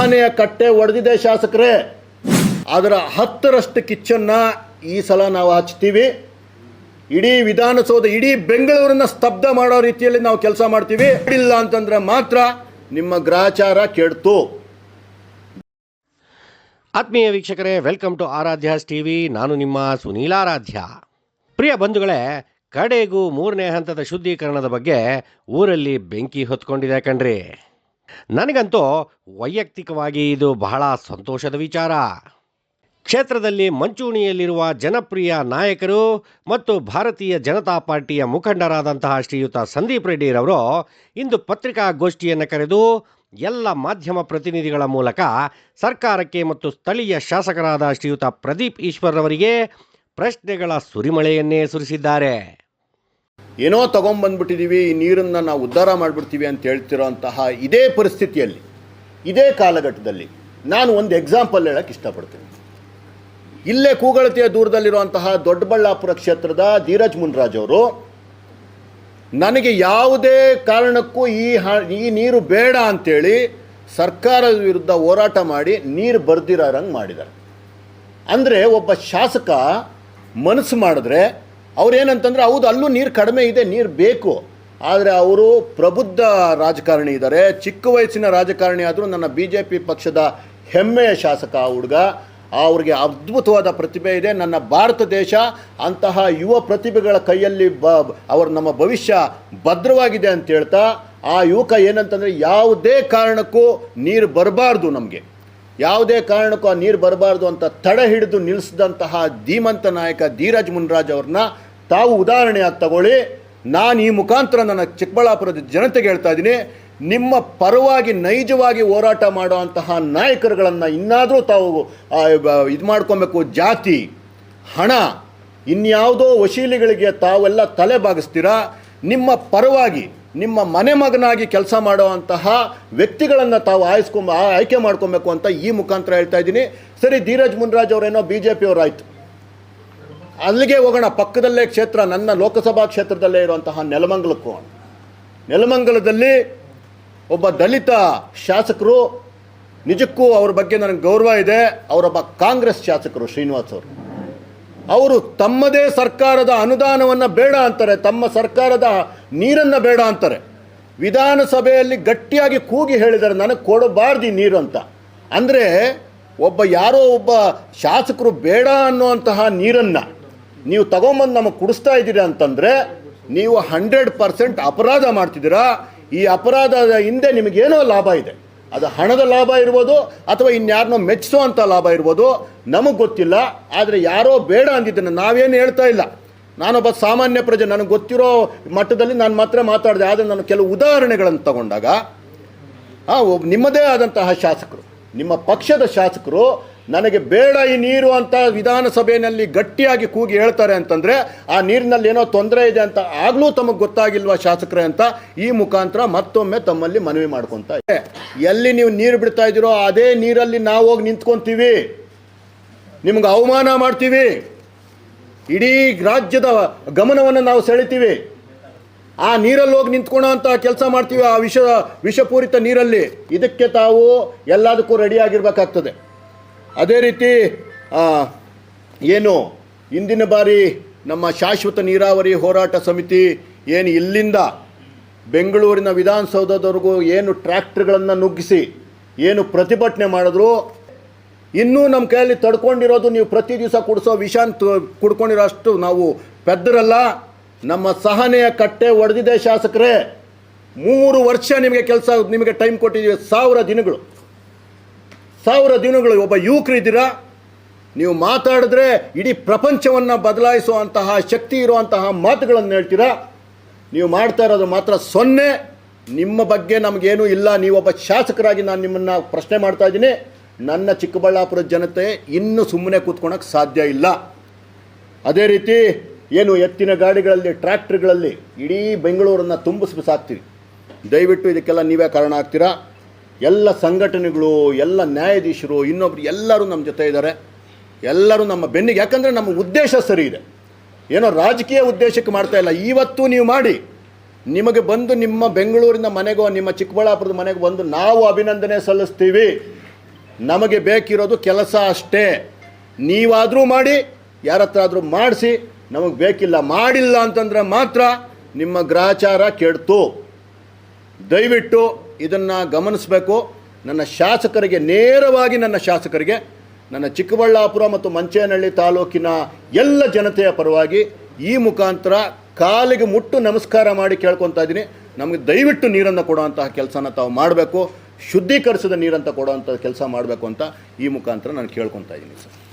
ಸಹನೆಯ ಕಟ್ಟೆ ಒಡೆದಿದೆ ಶಾಸಕರೇ. ಅದರ 10ರಷ್ಟು ಕಿಚ್ಚನ್ನು ಈ ಸಲ ನಾವು ಹಚ್ತೀವಿ. ಇಡೀ ವಿಧಾನಸೌಧ, ಇಡೀ ಬೆಂಗಳೂರನ್ನ ಸ್ತಬ್ಧ ಮಾಡೋ ರೀತಿಯಲ್ಲಿ ನಾವು ಕೆಲಸ ಮಾಡ್ತೀವಿ. ಇಲ್ಲ ಅಂತಂದ್ರೆ ಮಾತ್ರ ನಿಮ್ಮ ಗ್ರಹಚಾರ ಕೆಡ್ತು. ಆತ್ಮೀಯ ವೀಕ್ಷಕರೇ, ವೆಲ್ಕಮ್ ಟು ಆರಾಧ್ಯಾಸ್ ಟಿವಿ. ನಾನು ನಿಮ್ಮ ಸುನೀಲ್ ಆರಾಧ್ಯ. ಪ್ರಿಯ ಬಂಧುಗಳೇ, ಕಡೆಗೂ 3ನೇ ಹಂತದ ಶುದ್ಧೀಕರಣದ ಬಗ್ಗೆ ಊರಲ್ಲಿ ಬೆಂಕಿ ಹೊತ್ಕೊಂಡಿದೆ ಕಣ್ರಿ. ನನಗಂತೂ ವೈಯಕ್ತಿಕವಾಗಿ ಇದು ಬಹಳ ಸಂತೋಷದ ವಿಚಾರ. ಕ್ಷೇತ್ರದಲ್ಲಿ ಮುಂಚೂಣಿಯಲ್ಲಿರುವ ಜನಪ್ರಿಯ ನಾಯಕರು ಮತ್ತು ಭಾರತೀಯ ಜನತಾ ಪಾರ್ಟಿಯ ಮುಖಂಡರಾದಂತಹ ಶ್ರೀಯುತ ಸಂದೀಪ್ ರೆಡ್ಡಿರವರು ಇಂದು ಪತ್ರಿಕಾಗೋಷ್ಠಿಯನ್ನು ಕರೆದು ಎಲ್ಲ ಮಾಧ್ಯಮ ಪ್ರತಿನಿಧಿಗಳ ಮೂಲಕ ಸರ್ಕಾರಕ್ಕೆ ಮತ್ತು ಸ್ಥಳೀಯ ಶಾಸಕರಾದ ಶ್ರೀಯುತ ಪ್ರದೀಪ್ ಈಶ್ವರ್ ಅವರಿಗೆ ಪ್ರಶ್ನೆಗಳ ಸುರಿಮಳೆಯನ್ನೇ ಸುರಿಸಿದ್ದಾರೆ. ಏನೋ ತಗೊಂಡ್ಬಂದ್ಬಿಟ್ಟಿದ್ದೀವಿ, ಈ ನೀರನ್ನು ನಾವು ಉದ್ಧಾರ ಮಾಡಿಬಿಡ್ತೀವಿ ಅಂತ ಹೇಳ್ತಿರೋಂತಹ ಇದೇ ಪರಿಸ್ಥಿತಿಯಲ್ಲಿ, ಇದೇ ಕಾಲಘಟ್ಟದಲ್ಲಿ ನಾನು ಒಂದು ಎಕ್ಸಾಂಪಲ್ ಹೇಳೋಕ್ಕೆ ಇಷ್ಟಪಡ್ತೀನಿ. ಇಲ್ಲೇ ಕೂಗಳತೆಯ ದೂರದಲ್ಲಿರುವಂತಹ ದೊಡ್ಡಬಳ್ಳಾಪುರ ಕ್ಷೇತ್ರದ ಧೀರಜ್ ಮುನ್ರಾಜ್ ಅವರು ನನಗೆ ಯಾವುದೇ ಕಾರಣಕ್ಕೂ ಈ ನೀರು ಬೇಡ ಅಂಥೇಳಿ ಸರ್ಕಾರದ ವಿರುದ್ಧ ಹೋರಾಟ ಮಾಡಿ ನೀರು ಬರ್ದಿರೋರಂಗೆ ಮಾಡಿದ್ದಾರೆ. ಅಂದರೆ ಒಬ್ಬ ಶಾಸಕ ಮನಸ್ಸು ಮಾಡಿದ್ರೆ ಅವ್ರೇನಂತಂದರೆ ಹೌದು ಅಲ್ಲೂ ನೀರು ಕಡಿಮೆ ಇದೆ, ನೀರು ಬೇಕು. ಆದರೆ ಅವರು ಪ್ರಬುದ್ಧ ರಾಜಕಾರಣಿ ಇದ್ದಾರೆ, ಚಿಕ್ಕ ವಯಸ್ಸಿನ ರಾಜಕಾರಣಿ ಆದರೂ ನನ್ನ BJP ಪಕ್ಷದ ಹೆಮ್ಮೆಯ ಶಾಸಕ ಆ ಹುಡುಗ. ಅವ್ರಿಗೆ ಅದ್ಭುತವಾದ ಪ್ರತಿಭೆ ಇದೆ. ನನ್ನ ಭಾರತ ದೇಶ ಅಂತಹ ಯುವ ಪ್ರತಿಭೆಗಳ ಕೈಯಲ್ಲಿ ನಮ್ಮ ಭವಿಷ್ಯ ಭದ್ರವಾಗಿದೆ ಅಂತ ಹೇಳ್ತಾ ಆ ಯುವಕ ಏನಂತಂದರೆ ಯಾವುದೇ ಕಾರಣಕ್ಕೂ ನೀರು ಬರಬಾರ್ದು, ನಮಗೆ ಯಾವುದೇ ಕಾರಣಕ್ಕೂ ಆ ನೀರು ಬರಬಾರ್ದು ಅಂತ ತಡೆ ಹಿಡಿದು ನಿಲ್ಲಿಸಿದಂತಹ ಧೀಮಂತ ನಾಯಕ ಧೀರಜ್ ಮುನ್ರಾಜ್ ಅವ್ರನ್ನ ತಾವು ಉದಾಹರಣೆಯಾಗಿ ತಗೊಳ್ಳಿ. ನಾನು ಈ ಮುಖಾಂತರ ನನ್ನ ಚಿಕ್ಕಬಳ್ಳಾಪುರದ ಜನತೆಗೆ ಹೇಳ್ತಾ ಇದ್ದೀನಿ, ನಿಮ್ಮ ಪರವಾಗಿ ನೈಜವಾಗಿ ಹೋರಾಟ ಮಾಡುವಂತಹ ನಾಯಕರುಗಳನ್ನು ಇನ್ನಾದರೂ ತಾವು ಇದು ಮಾಡ್ಕೊಬೇಕು. ಜಾತಿ, ಹಣ, ಇನ್ಯಾವುದೋ ವಶೀಲಿಗಳಿಗೆ ತಾವೆಲ್ಲ ತಲೆ ಬಾಗಿಸ್ತೀರಾ. ನಿಮ್ಮ ಪರವಾಗಿ ನಿಮ್ಮ ಮನೆ ಮಗನಾಗಿ ಕೆಲಸ ಮಾಡುವಂತಹ ವ್ಯಕ್ತಿಗಳನ್ನು ತಾವು ಆಯ್ಕೆ ಮಾಡ್ಕೊಬೇಕು ಅಂತ ಈ ಮುಖಾಂತರ ಹೇಳ್ತಾ ಇದ್ದೀನಿ. ಸರಿ, ಧೀರಜ್ ಮುನ್ರಾಜ್ ಅವರೇನೋ BJP ಅವರಾಯಿತು, ಅಲ್ಲಿಗೆ ಹೋಗೋಣ. ಪಕ್ಕದಲ್ಲೇ ಕ್ಷೇತ್ರ, ನನ್ನ ಲೋಕಸಭಾ ಕ್ಷೇತ್ರದಲ್ಲೇ ಇರುವಂತಹ ನೆಲಮಂಗಲಕ್ಕೂ. ನೆಲಮಂಗಲದಲ್ಲಿ ಒಬ್ಬ ದಲಿತ ಶಾಸಕರು, ನಿಜಕ್ಕೂ ಅವ್ರ ಬಗ್ಗೆ ನನಗೆ ಗೌರವ ಇದೆ. ಅವರೊಬ್ಬ ಕಾಂಗ್ರೆಸ್ ಶಾಸಕರು ಶ್ರೀನಿವಾಸ್ ಅವರು ತಮ್ಮದೇ ಸರ್ಕಾರದ ಅನುದಾನವನ್ನು ಬೇಡ ಅಂತಾರೆ, ತಮ್ಮ ಸರ್ಕಾರದ ನೀರನ್ನು ಬೇಡ ಅಂತಾರೆ. ವಿಧಾನಸಭೆಯಲ್ಲಿ ಗಟ್ಟಿಯಾಗಿ ಕೂಗಿ ಹೇಳಿದ್ದಾರೆ, ನನಗೆ ಕೊಡಬಾರ್ದು ಈ ನೀರು ಅಂತ. ಅಂದರೆ ಯಾರೋ ಒಬ್ಬ ಶಾಸಕರು ಬೇಡ ಅನ್ನುವಂತಹ ನೀರನ್ನು ನೀವು ತಗೊಂಬಂದು ನಮಗೆ ಕುಡಿಸ್ತಾ ಇದ್ದೀರಾ ಅಂತಂದರೆ ನೀವು 100% ಅಪರಾಧ ಮಾಡ್ತಿದ್ದೀರಾ. ಈ ಅಪರಾಧದ ಹಿಂದೆ ನಿಮಗೇನೋ ಲಾಭ ಇದೆ, ಅದು ಹಣದ ಲಾಭ ಇರ್ಬೋದು ಅಥವಾ ಇನ್ಯಾರನ್ನೋ ಮೆಚ್ಚಿಸೋವಂಥ ಲಾಭ ಇರ್ಬೋದು, ನಮಗೆ ಗೊತ್ತಿಲ್ಲ. ಆದರೆ ಯಾರೋ ಬೇಡ ಅಂದಿದ್ದನ್ನು ನಾವೇನು ಹೇಳ್ತಾ ಇಲ್ಲ. ನಾನೊಬ್ಬ ಸಾಮಾನ್ಯ ಪ್ರಜೆ, ನನಗೆ ಗೊತ್ತಿರೋ ಮಟ್ಟದಲ್ಲಿ ನಾನು ಮಾತ್ರ ಮಾತಾಡಿದೆ. ಆದರೆ ನಾನು ಕೆಲವು ಉದಾಹರಣೆಗಳನ್ನು ತಗೊಂಡಾಗ ನಿಮ್ಮದೇ ಆದಂತಹ ಶಾಸಕರು, ನಿಮ್ಮ ಪಕ್ಷದ ಶಾಸಕರು ನನಗೆ ಬೇಡ ಈ ನೀರು ಅಂತ ವಿಧಾನಸಭೆಯಲ್ಲಿ ಗಟ್ಟಿಯಾಗಿ ಕೂಗಿ ಹೇಳ್ತಾರೆ ಅಂತಂದರೆ ಆ ನೀರಿನಲ್ಲಿ ಏನೋ ತೊಂದರೆ ಇದೆ ಅಂತ ಆಗಲೂ ತಮಗೆ ಗೊತ್ತಾಗಿಲ್ವಾ ಶಾಸಕರೇ ಅಂತ ಈ ಮುಖಾಂತರ ಮತ್ತೊಮ್ಮೆ ತಮ್ಮಲ್ಲಿ ಮನವಿ ಮಾಡ್ಕೊತಾ ಇದೆ. ಎಲ್ಲಿ ನೀವು ನೀರು ಬಿಡ್ತಾ ಇದ್ದೀರೋ ಅದೇ ನೀರಲ್ಲಿ ನಾವು ಹೋಗಿ ನಿಂತ್ಕೊತೀವಿ, ನಿಮ್ಗೆ ಅವಮಾನ ಮಾಡ್ತೀವಿ, ಇಡೀ ರಾಜ್ಯದ ಗಮನವನ್ನು ನಾವು ಸೆಳಿತೀವಿ. ಆ ನೀರಲ್ಲಿ ಹೋಗಿ ನಿಂತ್ಕೊಳ್ಳೋ ಅಂತ ಕೆಲಸ ಮಾಡ್ತೀವಿ, ಆ ವಿಷಪೂರಿತ ನೀರಲ್ಲಿ. ಇದಕ್ಕೆ ತಾವು ಎಲ್ಲದಕ್ಕೂ ರೆಡಿಯಾಗಿರ್ಬೇಕಾಗ್ತದೆ. ಅದೇ ರೀತಿ ಏನು ಇಂದಿನ ಬಾರಿ ನಮ್ಮ ಶಾಶ್ವತ ನೀರಾವರಿ ಹೋರಾಟ ಸಮಿತಿ ಏನು ಇಲ್ಲಿಂದ ಬೆಂಗಳೂರಿನ ವಿಧಾನಸೌಧದವರೆಗೂ ಏನು ಟ್ರ್ಯಾಕ್ಟರ್ಗಳನ್ನು ನುಗ್ಗಿಸಿ ಏನು ಪ್ರತಿಭಟನೆ ಮಾಡಿದ್ರು, ಇನ್ನೂ ನಮ್ಮ ಕೈಯಲ್ಲಿ ತಡ್ಕೊಂಡಿರೋದು, ನೀವು ಪ್ರತಿ ದಿವಸ ಕುಡಿಸೋ ವಿಷಾನ್ ಕುಡ್ಕೊಂಡಿರೋ ಅಷ್ಟು ನಾವು ಪೆದ್ದರಲ್ಲ. ನಮ್ಮ ಸಹನೆಯ ಕಟ್ಟೆ ಒಡೆದಿದೆ ಶಾಸಕರೇ. 3 ವರ್ಷ ನಿಮಗೆ ಟೈಮ್ ಕೊಟ್ಟಿದ್ದೀವಿ. 1000 ದಿನಗಳು ಒಬ್ಬ ಯುವಕರಿದ್ದೀರಾ. ನೀವು ಮಾತಾಡಿದ್ರೆ ಇಡೀ ಪ್ರಪಂಚವನ್ನು ಬದಲಾಯಿಸುವಂತಹ ಶಕ್ತಿ ಇರುವಂತಹ ಮಾತುಗಳನ್ನು ಹೇಳ್ತೀರಾ. ನೀವು ಮಾಡ್ತಾ ಇರೋದು ಮಾತ್ರ 0. ನಿಮ್ಮ ಬಗ್ಗೆ ನಮಗೇನೂ ಇಲ್ಲ. ನೀವೊಬ್ಬ ಶಾಸಕರಾಗಿ ನಾನು ನಿಮ್ಮನ್ನು ಪ್ರಶ್ನೆ ಮಾಡ್ತಾ ಇದ್ದೀನಿ. ನನ್ನ ಚಿಕ್ಕಬಳ್ಳಾಪುರದ ಜನತೆ ಇನ್ನೂ ಸುಮ್ಮನೆ ಕೂತ್ಕೊಳಕ್ಕೆ ಸಾಧ್ಯ ಇಲ್ಲ. ಅದೇ ರೀತಿ ಏನು ಎತ್ತಿನ ಗಾಡಿಗಳಲ್ಲಿ, ಟ್ರ್ಯಾಕ್ಟರ್ಗಳಲ್ಲಿ ಇಡೀ ಬೆಂಗಳೂರನ್ನು ತುಂಬಿಸ್ಬಿಸಾಕ್ತೀವಿ. ದಯವಿಟ್ಟು ಇದಕ್ಕೆಲ್ಲ ನೀವೇ ಕಾರಣ ಆಗ್ತೀರಾ. ಎಲ್ಲ ಸಂಘಟನೆಗಳು, ಎಲ್ಲ ನ್ಯಾಯಾಧೀಶರು, ಇನ್ನೊಬ್ರು ಎಲ್ಲರೂ ನಮ್ಮ ಜೊತೆ ಇದ್ದಾರೆ. ಎಲ್ಲರೂ ನಮ್ಮ ಬೆನ್ನಿಗೆ, ಯಾಕಂದರೆ ನಮ್ಮ ಉದ್ದೇಶ ಸರಿ ಇದೆ. ಏನೋ ರಾಜಕೀಯ ಉದ್ದೇಶಕ್ಕೆ ಮಾಡ್ತಾ ಇಲ್ಲ. ಇವತ್ತು ನೀವು ಮಾಡಿ, ನಿಮಗೆ ಬಂದು ನಿಮ್ಮ ಬೆಂಗಳೂರಿನ ಮನೆಗೋ ನಿಮ್ಮ ಚಿಕ್ಕಬಳ್ಳಾಪುರದ ಮನೆಗೆ ಬಂದು ನಾವು ಅಭಿನಂದನೆ ಸಲ್ಲಿಸ್ತೀವಿ. ನಮಗೆ ಬೇಕಿರೋದು ಕೆಲಸ ಅಷ್ಟೇ. ನೀವಾದರೂ ಮಾಡಿ, ಯಾರ ಹತ್ರ ಆದರೂ ಮಾಡಿಸಿ, ನಮಗೆ ಬೇಕಿಲ್ಲ. ಮಾಡಿಲ್ಲ ಅಂತಂದರೆ ಮಾತ್ರ ನಿಮ್ಮ ಗ್ರಹಚಾರ ಕೆಡ್ತು. ದಯವಿಟ್ಟು ಇದನ್ನು ಗಮನಿಸಬೇಕು. ನನ್ನ ಶಾಸಕರಿಗೆ, ನೇರವಾಗಿ ನನ್ನ ಶಾಸಕರಿಗೆ, ನನ್ನ ಚಿಕ್ಕಬಳ್ಳಾಪುರ ಮತ್ತು ಮಂಚೇನಹಳ್ಳಿ ತಾಲೂಕಿನ ಎಲ್ಲ ಜನತೆಯ ಪರವಾಗಿ ಈ ಮುಖಾಂತರ ಕಾಲಿಗೆ ಮುಟ್ಟು ನಮಸ್ಕಾರ ಮಾಡಿ ಕೇಳ್ಕೊತಾ ಇದ್ದೀನಿ. ನಮಗೆ ದಯವಿಟ್ಟು ನೀರನ್ನು ಕೊಡುವಂತಹ ಕೆಲಸನ ತಾವು ಮಾಡಬೇಕು. ಶುದ್ಧೀಕರಿಸಿದ ನೀರಂತ ಕೊಡುವಂಥ ಕೆಲಸ ಮಾಡಬೇಕು ಅಂತ ಈ ಮುಖಾಂತರ ನಾನು ಕೇಳ್ಕೊತಾ ಇದ್ದೀನಿ ಸರ್.